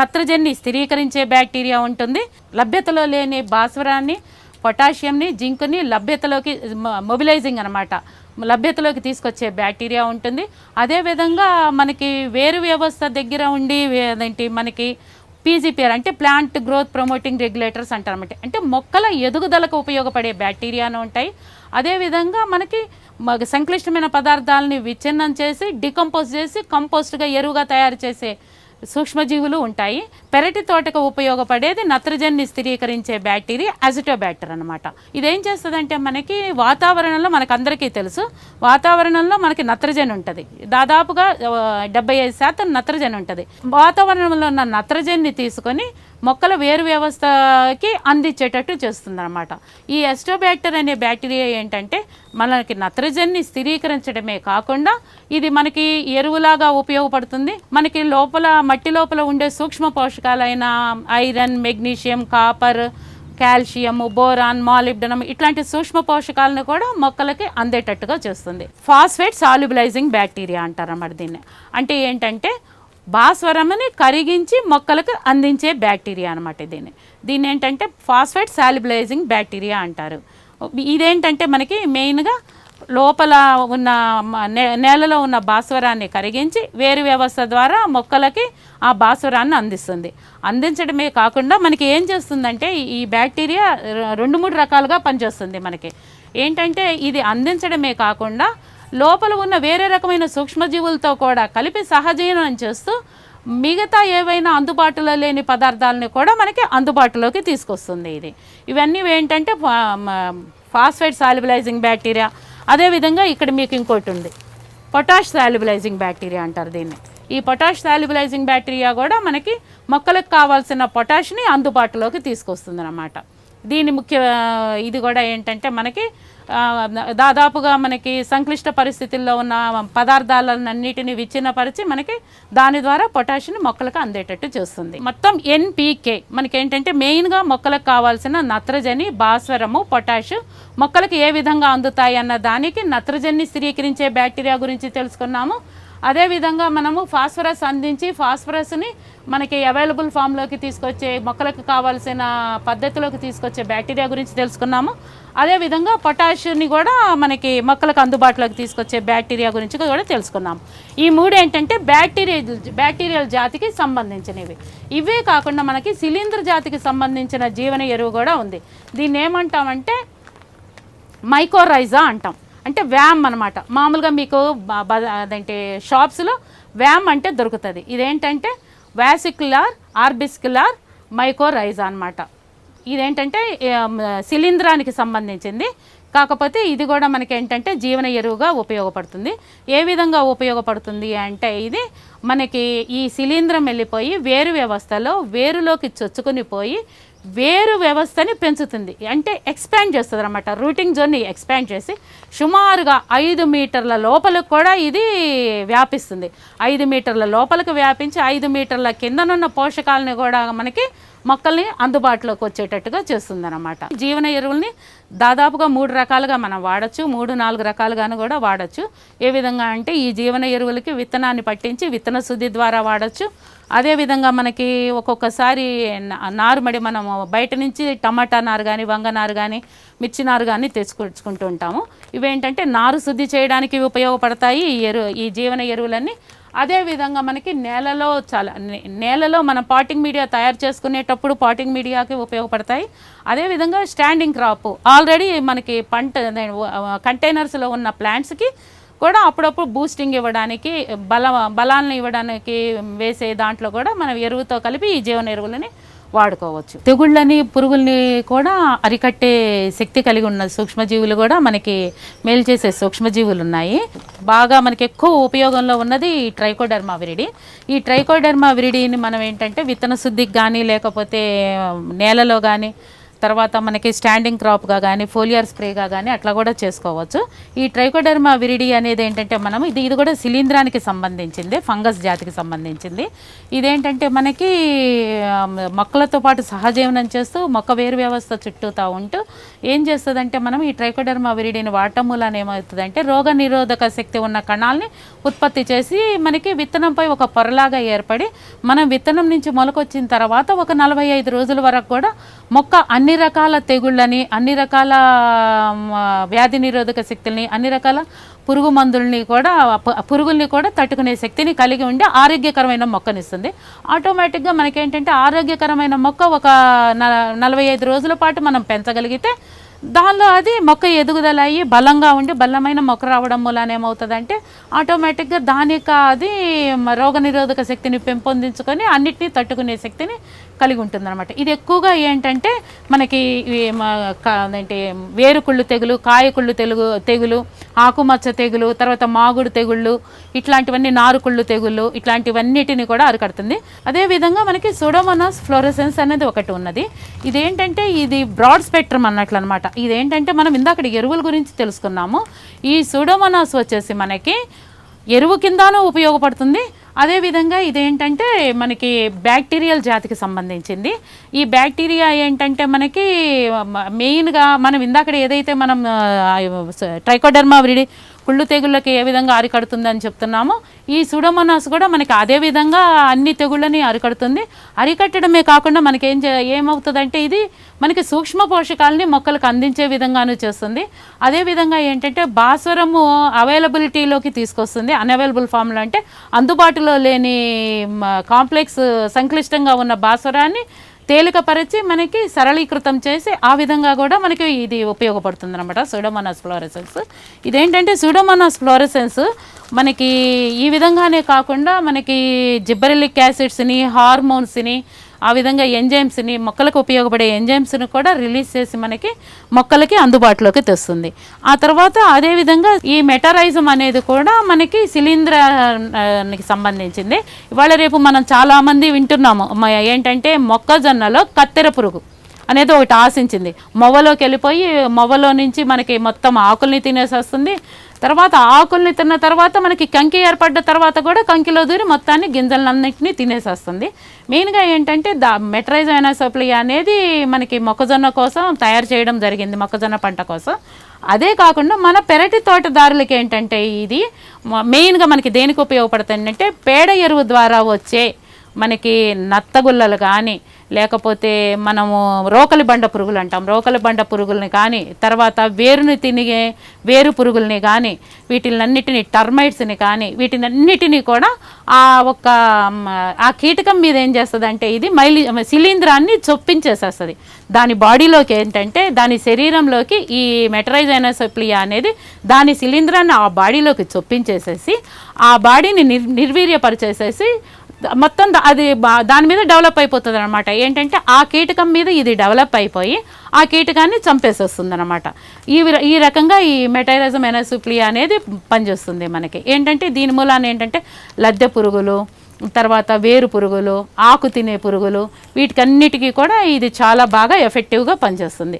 నత్రజనిని స్థిరీకరించే బ్యాక్టీరియా ఉంటుంది. లభ్యతలో లేని భాస్వరాన్ని, పొటాషియంని, జింకుని లభ్యతలోకి మొబిలైజింగ్ అనమాట, లభ్యతలోకి తీసుకొచ్చే బ్యాక్టీరియా ఉంటుంది. అదేవిధంగా మనకి వేరు వ్యవస్థ దగ్గర ఉండి అదేంటి మనకి పీజీపీఆర్ అంటే ప్లాంట్ గ్రోత్ ప్రమోటింగ్ రెగ్యులేటర్స్ అంటారన్నమాట. అంటే మొక్కల ఎదుగుదలకు ఉపయోగపడే బ్యాక్టీరియాను ఉంటాయి. అదేవిధంగా మనకి సంక్లిష్టమైన పదార్థాలని విచ్ఛిన్నం చేసి డికంపోజ్ చేసి కంపోస్ట్గా ఎరువుగా తయారు చేసే సూక్ష్మజీవులు ఉంటాయి. పెరటి తోటకు ఉపయోగపడేది నత్రజనిని స్థిరీకరించే బ్యాక్టీరియా అజిటోబ్యాక్టర్ అనమాట. ఇదేం చేస్తుందంటే మనకి వాతావరణంలో మనకు అందరికీ తెలుసు, వాతావరణంలో మనకి నత్రజని ఉంటుంది, దాదాపుగా 75% నత్రజని ఉంటుంది. వాతావరణంలో ఉన్న నత్రజనిని తీసుకొని మొక్కల వేరు వ్యవస్థకి అందించేటట్టు చేస్తుంది అనమాట. ఈ అజిటోబ్యాక్టర్ అనే బ్యాక్టీరియా ఏంటంటే మనకి నత్రజనిని స్థిరీకరించడమే కాకుండా ఇది మనకి ఎరువులాగా ఉపయోగపడుతుంది. మనకి మట్టి లోపల ఉండే సూక్ష్మ పోషకాలైన iron, magnesium, copper, calcium, boron, molybdenum ఇట్లాంటి సూక్ష్మ పోషకాలను కూడా మొక్కలకి అందేటట్టుగా చేస్తుంది. ఫాస్ఫేట్ సాల్యుబలైజింగ్ బ్యాక్టీరియా అంటారన్నమాట దీన్ని. అంటే ఏంటంటే భాస్వరంని కరిగించి మొక్కలకు అందించే బ్యాక్టీరియా అనమాట. దీన్ని ఏంటంటే ఫాస్ఫేట్ సాల్యుబలైజింగ్ బ్యాక్టీరియా అంటారు. ఇదేంటంటే మనకి మెయిన్గా లోపల ఉన్న నేలలో ఉన్న భాస్వరాన్ని కరిగించి వేరు వ్యవస్థ ద్వారా మొక్కలకి ఆ భాస్వరాన్ని అందిస్తుంది. అందించడమే కాకుండా మనకి ఏం చేస్తుందంటే ఈ బ్యాక్టీరియా 2-3 రకాలుగా పనిచేస్తుంది. మనకి ఏంటంటే ఇది అందించడమే కాకుండా లోపల ఉన్న వేరే రకమైన సూక్ష్మజీవులతో కూడా కలిపి సహజీవనం చేస్తూ మిగతా ఏవైనా అందుబాటులో లేని పదార్థాలని కూడా మనకి అందుబాటులోకి తీసుకొస్తుంది. ఇవన్నీ ఏంటంటే ఫాస్ఫేట్ సాల్యుబలైజింగ్ బ్యాక్టీరియా. అదేవిధంగా ఇక్కడ మీకు ఇంకోటి ఉంది, పొటాష్ సాల్యుబలైజింగ్ బ్యాక్టీరియా అంటారు దీన్ని. ఈ పొటాష్ సాల్యుబలైజింగ్ బ్యాక్టీరియా కూడా మనకి మొక్కలకు కావాల్సిన పొటాష్ని అందుబాటులోకి తీసుకొస్తుంది అన్నమాట. దీని ఇది కూడా ఏంటంటే మనకి దాదాపుగా మనకి సంక్లిష్ట పరిస్థితుల్లో ఉన్న పదార్థాలన్నిటిని విచ్ఛిన్నపరిచి మనకి దాని ద్వారా పొటాషియం మొక్కలకు అందేటట్టు చేస్తుంది. మొత్తం ఎన్పీకే మనకి ఏంటంటే మెయిన్గా మొక్కలకు కావాల్సిన నత్రజని, భాస్వరము, పొటాష్ మొక్కలకు ఏ విధంగా అందుతాయి అన్న దానికి నత్రజనిని స్థిరీకరించే బ్యాక్టీరియా గురించి తెలుసుకున్నాము. అదేవిధంగా మనము ఫాస్ఫరస్ అందించి ఫాస్ఫరస్ని మనకి అవైలబుల్ ఫామ్లోకి తీసుకొచ్చే మొక్కలకు కావాల్సిన పద్ధతిలోకి తీసుకొచ్చే బ్యాక్టీరియా గురించి తెలుసుకున్నాము. అదేవిధంగా పొటాషియంని కూడా మనకి మొక్కలకు అందుబాటులోకి తీసుకొచ్చే బ్యాక్టీరియా గురించి కూడా తెలుసుకున్నాము. ఈ 3 ఏంటంటే బ్యాక్టీరియల్ జాతికి సంబంధించినవి. ఇవే కాకుండా మనకి శిలీంధ్ర జాతికి సంబంధించిన జీవన ఎరువు కూడా ఉంది. దీన్ని ఏమంటామంటే మైకోరైజా అంటాం. అంటే వ్యామ్ అనమాట. మామూలుగా మీకు అదంటే షాప్స్లో వ్యామ్ అంటే దొరుకుతుంది. ఇదేంటంటే వాసిక్యులార్ ఆర్బిస్క్యులార్ మైకోరైజా అనమాట. ఇదేంటంటే శిలీంధ్రానికి సంబంధించింది. కాకపోతే ఇది కూడా మనకి ఏంటంటే జీవన ఎరువుగా ఉపయోగపడుతుంది. ఏ విధంగా ఉపయోగపడుతుంది అంటే ఇది మనకి ఈ శిలీంధ్రం వెళ్ళిపోయి వేరు వ్యవస్థలో వేరులోకి చొచ్చుకుని పోయి వేరు వ్యవస్థని పెంచుతుంది. అంటే ఎక్స్పాండ్ చేస్తుంది అన్నమాట. రూటింగ్ జోన్ని ఎక్స్పాండ్ చేసి సుమారుగా 5 మీటర్ల లోపలికి కూడా ఇది వ్యాపిస్తుంది. 5 మీటర్ల లోపలికి వ్యాపించి 5 మీటర్ల కిందనున్న పోషకాలని కూడా మనకి మొక్కల్ని అందుబాటులోకి వచ్చేటట్టుగా చేస్తుంది అన్నమాట. జీవన ఎరువుల్ని దాదాపుగా 3 రకాలుగా మనం వాడచ్చు, 3-4 రకాలుగాను కూడా వాడచ్చు. ఏ విధంగా అంటే ఈ జీవన ఎరువులకి విత్తనాన్ని పట్టించి విత్తన శుద్ధి ద్వారా వాడచ్చు. అదేవిధంగా మనకి ఒక్కొక్కసారి నారుమడి మనం బయట నుంచి టమాటా నారు కానీ, వంగ నారు కానీ, మిర్చి నారు కానీ తెచ్చుకుంటూ ఉంటాము. ఇవేంటంటే నారు శుద్ధి చేయడానికి ఉపయోగపడతాయి ఈ జీవన ఎరువులన్నీ. అదేవిధంగా మనకి నేలలో మనం పాటింగ్ మీడియా తయారు చేసుకునేటప్పుడు పాటింగ్ మీడియాకి ఉపయోగపడతాయి. అదేవిధంగా స్టాండింగ్ క్రాప్ ఆల్రెడీ మనకి కంటైనర్స్లో ఉన్న ప్లాంట్స్కి కూడా అప్పుడప్పుడు బూస్టింగ్ ఇవ్వడానికి, బలాలను ఇవ్వడానికి వేసే దాంట్లో కూడా మనం ఎరువుతో కలిపి ఈ జీవన ఎరువులని వాడుకోవచ్చు. తెగుళ్ళని, పురుగుల్ని కూడా అరికట్టే శక్తి కలిగి ఉన్న సూక్ష్మజీవులు కూడా మనకి మేలు చేసే సూక్ష్మజీవులు ఉన్నాయి. బాగా మనకి ఎక్కువ ఉపయోగంలో ఉన్నది ఈ ట్రైకోడెర్మా విరిడి. ఈ ట్రైకోడెర్మా విరిడిని మనం ఏంటంటే విత్తన శుద్ధికి కానీ, లేకపోతే నేలలో కానీ తర్వాత మనకి స్టాండింగ్ క్రాప్గా కానీ ఫోలియర్ స్ప్రేగా కానీ అట్లా కూడా చేసుకోవచ్చు. ఈ ట్రైకోడెర్మా విరిడి అనేది ఏంటంటే మనం ఇది కూడా శిలీంధ్రానికి సంబంధించింది, ఫంగస్ జాతికి సంబంధించింది. ఇదేంటంటే మనకి మొక్కలతో పాటు సహజీవనం చేస్తూ మొక్క వేరు వ్యవస్థ చుట్టూతా ఉంటూ ఏం చేస్తుందంటే మనం ఈ ట్రైకోడెర్మా విరిడిని వాడటం మూలాన ఏమవుతుందంటే రోగ నిరోధక శక్తి ఉన్న కణాలని ఉత్పత్తి చేసి మనకి విత్తనంపై ఒక పొరలాగా ఏర్పడి మనం విత్తనం నుంచి మొలకొచ్చిన తర్వాత ఒక 45 రోజుల వరకు కూడా మొక్క అన్ని రకాల తెగుళ్ళని, అన్ని రకాల వ్యాధి నిరోధక శక్తుల్ని, అన్ని రకాల పురుగుల్ని కూడా తట్టుకునే శక్తిని కలిగి ఉండి ఆరోగ్యకరమైన మొక్కనిస్తుంది. ఆటోమేటిక్గా మనకేంటంటే ఆరోగ్యకరమైన మొక్క ఒక 45 రోజుల పాటు మనం పెంచగలిగితే దానిలో అది మొక్క ఎదుగుదల అయ్యి బలంగా ఉండి బలమైన మొక్క రావడం మూలాన ఏమవుతుందంటే ఆటోమేటిక్గా దానికి అది రోగనిరోధక శక్తిని పెంపొందించుకొని అన్నిటినీ తట్టుకునే శక్తిని కలిగి ఉంటుందన్నమాట. ఇది ఎక్కువగా ఏంటంటే మనకి అంటే వేరుకుళ్ళు తెగులు, కాయకుళ్ళు తెగులు, ఆకుమచ్చ తెగులు, తర్వాత మాగుడు తెగుళ్ళు, ఇట్లాంటివన్నీ నారుకుళ్ళు తెగుళ్ళు, ఇట్లాంటివన్నిటిని కూడా అరికడుతుంది. అదేవిధంగా మనకి సూడోమోనాస్ ఫ్లోరోసెన్స్ అనేది ఒకటి ఉన్నది. ఇదేంటంటే ఇది బ్రాడ్ స్పెక్ట్రమ్ అన్నట్లు అనమాట. ఇదేంటంటే మనం ఇందాక ఎరువుల గురించి తెలుసుకున్నాము. ఈ సూడోమోనాస్ వచ్చేసి మనకి ఎరువు కిందనూ ఉపయోగపడుతుంది. అదేవిధంగా ఇదేంటంటే మనకి బ్యాక్టీరియల్ జాతికి సంబంధించింది. ఈ బ్యాక్టీరియా ఏంటంటే మనకి మెయిన్గా మనం ఇందాక ఏదైతే మనం ట్రైకోడెర్మా విరిడి కుళ్ళు తెగుళ్ళకి ఏ విధంగా అరికడుతుందని చెప్తున్నామో ఈ సూడోమోనాస్ కూడా మనకి అదే విధంగా అన్ని తెగుళ్ళని అరికడుతుంది. అరికట్టడమే కాకుండా మనకి ఏమవుతుందంటే ఇది మనకి సూక్ష్మ పోషకాలని మొక్కలకు అందించే విధంగానూ చేస్తుంది. అదేవిధంగా ఏంటంటే భాస్వరము అవైలబిలిటీలోకి తీసుకొస్తుంది. అన్అవైలబుల్ ఫామ్లో అంటే అందుబాటులో లేని కాంప్లెక్స్ సంక్లిష్టంగా ఉన్న భాస్వరాన్ని తేలికపరిచి మనకి సరళీకృతం చేసి ఆ విధంగా కూడా మనకి ఇది ఉపయోగపడుతుంది అనమాట సూడోమోనాస్ ఫ్లోరోసెన్స్. ఇదేంటంటే సూడోమోనాస్ ఫ్లోరోసెన్స్ మనకి ఈ విధంగానే కాకుండా మనకి జిబ్బరెలిక్ యాసిడ్స్ని, హార్మోన్స్ని, ఆ విధంగా ఎంజైమ్స్ని, మొక్కలకు ఉపయోగపడే ఎంజైమ్స్ని కూడా రిలీజ్ చేసి మనకి మొక్కలకి అందుబాటులోకి తెస్తుంది. ఆ తర్వాత అదేవిధంగా ఈ మెటరైజం అనేది కూడా మనకి శిలీంధ్రానికి సంబంధించింది. ఇవాళ రేపు మనం చాలామంది వింటున్నాము ఏంటంటే మొక్కజొన్నలో కత్తెర పురుగు అనేది ఒకటి ఆశించింది. మొవ్వలోకి వెళ్ళిపోయి మొవ్వలో నుంచి మనకి మొత్తం ఆకుల్ని తినేసేస్తుంది. తర్వాత ఆకుల్ని తిన్న తర్వాత మనకి కంకి ఏర్పడ్డ తర్వాత కూడా కంకిలో దూరి మొత్తాన్ని గింజలన్నింటినీ తినేసేస్తుంది. మెయిన్గా ఏంటంటే మెటరైజం ఎనాసోప్లియా అనేది మనకి మొక్కజొన్న కోసం తయారు చేయడం జరిగింది, మొక్కజొన్న పంట కోసం. అదే కాకుండా మన పెరటి తోటదారులకి ఏంటంటే ఇది మెయిన్గా మనకి దేనికి ఉపయోగపడుతుంది అంటే పేడ ఎరువు ద్వారా వచ్చే మనకి నత్తగుల్లలు కానీ లేకపోతే మనము రోకలి బండ పురుగులు అంటాం, రోకలి బండ పురుగుల్ని కానీ తర్వాత వేరుని తినిగే వేరు పురుగుల్ని కానీ వీటినన్నిటిని టర్మైట్స్ని కానీ వీటినన్నిటినీ కూడా ఆ కీటకం మీద ఏం చేస్తుంది అంటే ఇది శిలీంధ్రాన్ని చొప్పించేసేస్తుంది. దాని బాడీలోకి ఏంటంటే దాని శరీరంలోకి ఈ మెటరైజ్ ఎనాసోప్లియా అనేది దాని శిలీంధ్రాన్ని ఆ బాడీలోకి చొప్పించేసేసి ఆ బాడీని నిర్వీర్యపరిచేసేసి మొత్తం అది దాని మీద డెవలప్ అయిపోతుంది అనమాట. ఏంటంటే ఆ కీటకం మీద ఇది డెవలప్ అయిపోయి ఆ కీటకాన్ని చంపేసేస్తుంది అనమాట. ఈ రకంగా ఈ మెటరైజం ఎనాసోప్లియా అనేది పనిచేస్తుంది మనకి. ఏంటంటే దీని మూలాన ఏంటంటే లద్దె పురుగులు, తర్వాత వేరు పురుగులు, ఆకు తినే పురుగులు, వీటికన్నిటికీ కూడా ఇది చాలా బాగా ఎఫెక్టివ్గా పనిచేస్తుంది.